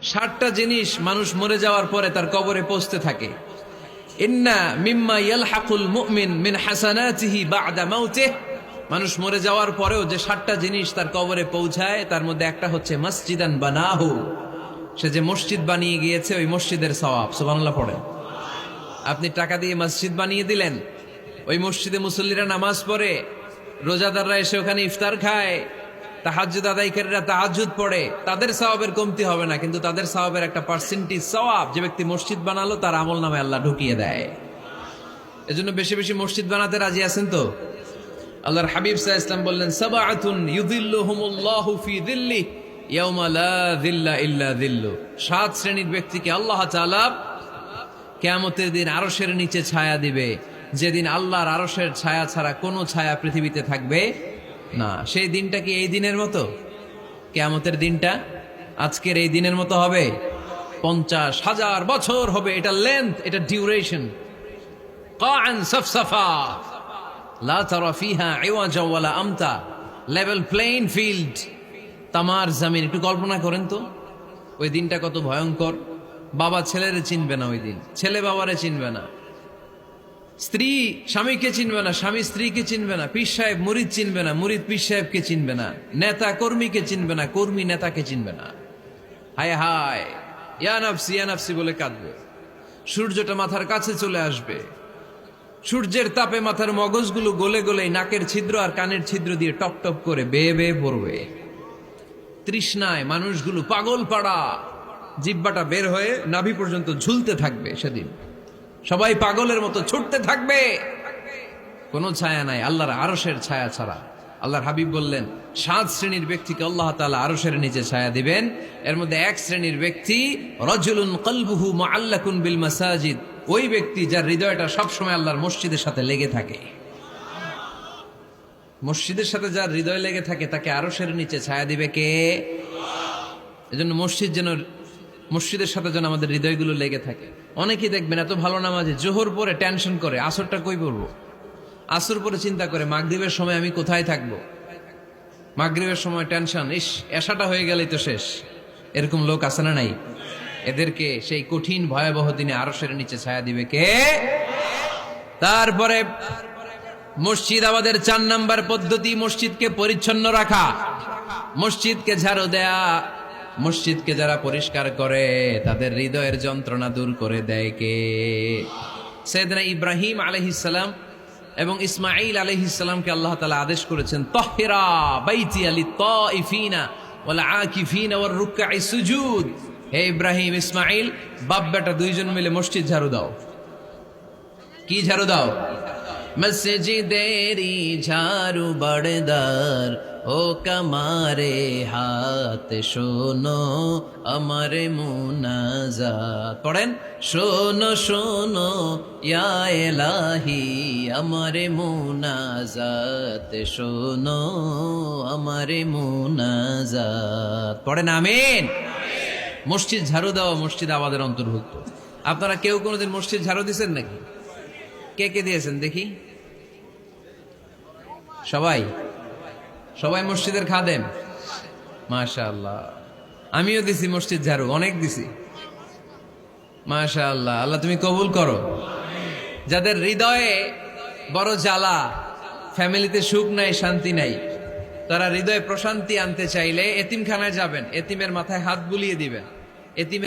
60টা জিনিস মানুষ মরে যাওয়ার পরে তার কবরে পৌঁছতে থাকে। ইন্না মিম্মা ইয়ালহাকুল মুমিন মিন হাসানাতিহি বা'দা মাউতিহি, মানুষ মরে যাওয়ার পরেও যে 60টা জিনিস তার কবরে পৌঁছায় তার মধ্যে একটা হচ্ছে মসজিদান বানাহু, সে যে মসজিদ বানিয়ে গিয়েছে ওই মসজিদের সওয়াব। সুবহানাল্লাহ পড়েন। আপনি টাকা দিয়ে মসজিদ বানিয়ে দিলেন, ওই মসজিদে মুসল্লিরা নামাজ পড়ে, রোজাদাররা এসে ওখানে ইফতার খায়, তাহাজ্জুদ আদায়কারীরা তাহাজ্জুদ পড়ে, তাদের সওয়াবের কমতি হবে না, কিন্তু তাদের সওয়াবের একটা পার্সেন্টেজ সওয়াব যে ব্যক্তি মসজিদ বানালো তার আমল নামে আল্লাহ ঢুকিয়ে দেয়। এজন্য বেশি বেশি মসজিদ বানাতে রাজি আছেন তো? আল্লাহর হাবিব সাল্লাল্লাহু আলাইহি ওয়াসাল্লাম বললেন, সাবআতুন ইউযিল্লুহুমুল্লাহু ফি যিল্লিহি ইয়াওমা লা যিল্লা ইল্লা যিল্লু, 7 শ্রেণীর ব্যক্তিকে আল্লাহ তাআলা কিয়ামতের দিন আরশের নিচে ছায়া দিবে, যেদিন আল্লাহর আরশের ছায়া ছাড়া কোনো ছায়া পৃথিবীতে থাকবে না। সেই দিনটা কি এই দিনের মতো? কিয়ামতের দিনটা আজকের এই দিনের মতো হবে? 50,000 বছর হবে। এটা লেন্থ, এটা ডিউরেশন। কাআন সাফসাফা লা তারা ফিহা ইওয়াজা ওয়ালা আমতা, লেভেল প্লেইং ফিল্ড, তামার জমিন। একটু কল্পনা করেন তো ওই দিনটা কত ভয়ঙ্কর। বাবা ছেলেরে চিনবে না ওই দিন, ছেলে বাবারে চিনবে না, স্ত্রী স্বামীকে চিনবে না, স্বামী স্ত্রীকে চিনবে না, পীর সাহেব মুরিদ চিনবে না, মুরিদ পীর সাহেবকে চিনবে না, নেতা কর্মীকে চিনবে না, কর্মী নেতাকে চিনবে না। হায় হায়, ইয়া নাফসি ইয়া নাফসি বলে কাঁদবে। সূর্যটা মাথার কাছে চলে আসবে, সূর্যের তাপে মাথার মগজগুলো গলে গলে নাকের ছিদ্র আর কানের ছিদ্র দিয়ে টপ টপ করে বেয়ে বেয়ে পড়বে। তৃষ্ণায় মানুষগুলো পাগল পাড়া, জিহ্বাটা বের হয়ে নাভি পর্যন্ত ঝুলতে থাকবে। সেদিন সবাই পাগলের মতো ছুটতে থাকবে, কোনো ছায়া নাই আল্লাহর আরশের ছায়া ছাড়া। আল্লাহর হাবিব বললেন, 7 শ্রেণীর ব্যক্তিকে আল্লাহ তাআলা আরশের নিচে ছায়া দিবেন। এর মধ্যে 1 শ্রেণীর ব্যক্তি রাজুলুন কলবুহু মুআল্লাকুন বিল মাসাজিদ, ওই ব্যক্তি যার হৃদয়টা সবসময় আল্লাহর মসজিদের সাথে লেগে থাকে। মসজিদের সাথে যার হৃদয় লেগে থাকে তাকে আরশের নিচে ছায়া দিবে কে? এজন্য মসজিদের সাথে যেন আমাদের হৃদয়গুলো লেগে থাকে। অনেকেই দেখবেন এত ভালো নামাজে, জোহর পরে টেনশন করে আসরটা কই পড়বো, আসর পরে চিন্তা করে মাগরিবের সময় আমি কোথায় থাকবো, মাগরিবের সময় টেনশন, ইস এশাটা হয়ে গেলেই তো শেষ। এরকম লোক আছে না নাই? এদেরকে সেই কঠিন ভয়াবহ দিনে আরশের নিচে ছায়া দিবে কে? তারপরে মসজিদ আমাদের 4 নাম্বার পদ্ধতি, মসজিদকে পরিচ্ছন্ন রাখা, মসজিদকে ঝাড়ু দেয়া। মসজিদকে যারা পরিষ্কার করে তাদের হৃদয়ের যন্ত্রণা দূর করে দেয় কে? সাইয়েদনা ইব্রাহিম আলাইহিস সালাম এবং ইসমাঈল আলাইহিস সালামকে আল্লাহ তাআলা আদেশ করেছেন, তাহহিরা বাইতিয়া লিত-তাইফিনা ওয়াল আকিফিনা ওয়ার রুকআই সুজুদ। হে ইব্রাহিম, ইসমাঈল, বাপ বেটা দুইজন মিলে মসজিদ ঝাড়ু দাও। কি ঝাড়ু দাও? মসজিদেরি ঝাড়ু বড়দার ও কমারে হাত, শোনো আমারে মুনাজাত। পড়েন, শোনো শোনো ইয়া ইলাহি আমারে মুনাজাত, শোনো আমারে মুনাজাত। পড়েন আমিন। মসজিদ ঝাড়ু দেওয়া মসজিদ আমাদের অন্তর্ভুক্ত। আপনারা কেউ কোনোদিন মসজিদ ঝাড়ু দিয়েছেন নাকি? কে কে দিয়েছেন দেখি? সবাই সবাই মসজিদের খাদেম? মাশাআল্লাহ। আমিও দিছি মসজিদ ঝাড়ু, অনেক দিছি। মাশাআল্লাহ, আল্লাহ তুমি কবুল করো। যাদের হৃদয়ে বড় জ্বালা, ফ্যামিলিতে সুখ নাই, শান্তি নাই, তারা হৃদয়ে প্রশান্তি আনতে চাইলে এতিমখানায় যাবেন, এতিমের মাথায় হাত বুলিয়ে দিবেন। এতিমের